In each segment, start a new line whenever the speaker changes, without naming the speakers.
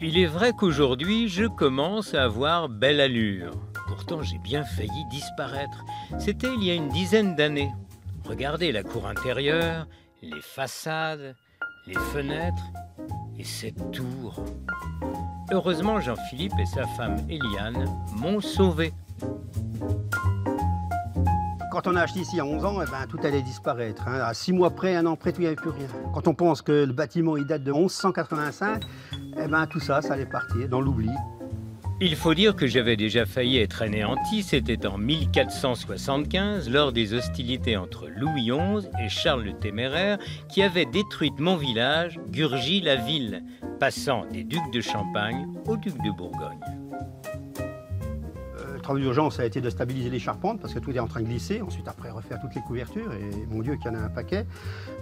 Il est vrai qu'aujourd'hui, je commence à avoir belle allure. Pourtant, j'ai bien failli disparaître. C'était il y a une dizaine d'années. Regardez la cour intérieure, les façades, les fenêtres et cette tour. Heureusement, Jean-Philippe et sa femme Eliane m'ont sauvé.
Quand on a acheté ici à 11 ans, tout allait disparaître. À 6 mois près, 1 an près, tout, il n'y avait plus rien. Quand on pense que le bâtiment il date de 1185, tout ça allait partir dans l'oubli.
Il faut dire que j'avais déjà failli être anéanti, c'était en 1475, lors des hostilités entre Louis XI et Charles le Téméraire, qui avaient détruit mon village, Gurgy-la-Ville, passant des ducs de Champagne aux ducs de Bourgogne.
Le travail d'urgence, ça a été de stabiliser les charpentes parce que tout est en train de glisser. Ensuite, après, refaire toutes les couvertures. Et mon Dieu, qu'il y en a un paquet.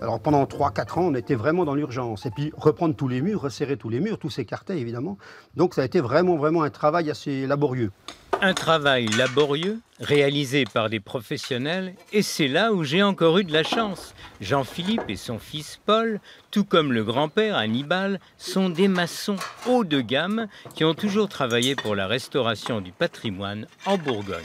Alors, pendant 3-4 ans, on était vraiment dans l'urgence. Et puis, reprendre tous les murs, resserrer tous les murs, tout s'écartait, évidemment. Donc, ça a été vraiment un travail assez laborieux.
Un travail laborieux, réalisé par des professionnels, et c'est là où j'ai encore eu de la chance. Jean-Philippe et son fils Paul, tout comme le grand-père Hannibal, sont des maçons haut de gamme qui ont toujours travaillé pour la restauration du patrimoine en Bourgogne.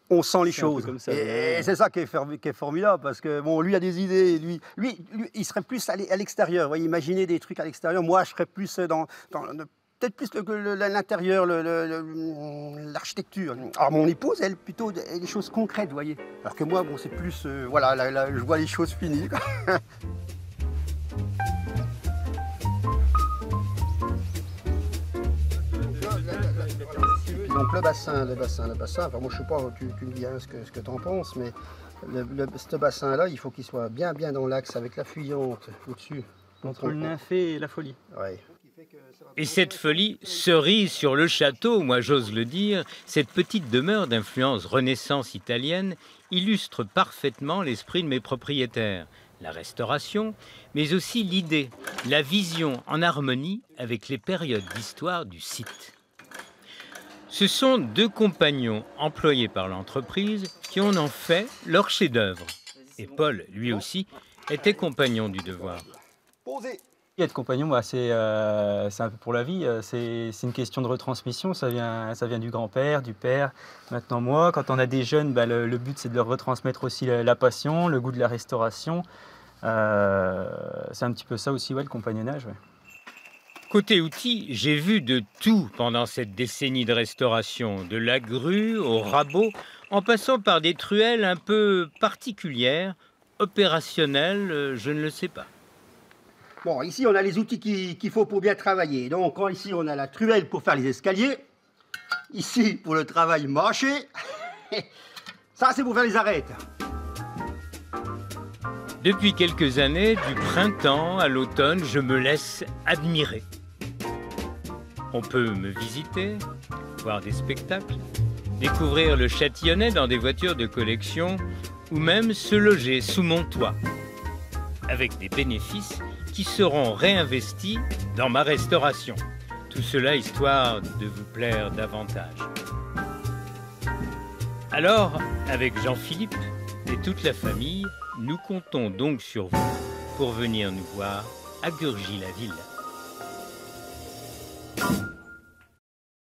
On sent les choses. Et c'est ça qui est formidable, parce que bon, lui a des idées. Lui il serait plus à l'extérieur. Vous voyez, imaginez des trucs à l'extérieur. Moi, je serais plus dans peut-être plus l'intérieur, l'architecture. Alors mon épouse, elle, plutôt des choses concrètes, vous voyez. Alors que moi, bon, c'est plus, voilà, là, je vois les choses finies. Donc le bassin, enfin moi je sais pas, tu me dis ce que tu en penses, mais ce bassin-là, il faut qu'il soit bien dans l'axe avec la fuyante au-dessus.
Entre le nymphée et la folie.
Ouais.
Et cette folie, cerise sur le château, moi j'ose le dire, cette petite demeure d'influence renaissance italienne illustre parfaitement l'esprit de mes propriétaires. La restauration, mais aussi l'idée, la vision en harmonie avec les périodes d'histoire du site. Ce sont 2 compagnons employés par l'entreprise qui en ont fait leur chef-d'œuvre. Et Paul, lui aussi, était compagnon du devoir.
Être compagnon, c'est un peu pour la vie, c'est une question de retransmission, ça vient du grand-père, du père, maintenant moi. Quand on a des jeunes, le but c'est de leur retransmettre aussi la passion, le goût de la restauration. C'est un petit peu ça aussi, le compagnonnage. Ouais.
Côté outils, j'ai vu de tout pendant cette décennie de restauration, de la grue au rabot, en passant par des truelles un peu particulières, opérationnelles, je ne le sais pas.
Bon, ici, on a les outils qu'il faut pour bien travailler. Donc, ici, on a la truelle pour faire les escaliers. Ici, pour le travail mâché. Ça, c'est pour faire les arêtes.
Depuis quelques années, du printemps à l'automne, je me laisse admirer. On peut me visiter, voir des spectacles, découvrir le Châtillonnais dans des voitures de collection ou même se loger sous mon toit, avec des bénéfices qui seront réinvestis dans ma restauration. Tout cela histoire de vous plaire davantage. Alors, avec Jean-Philippe et toute la famille, nous comptons donc sur vous pour venir nous voir à Gurgy-la-Ville.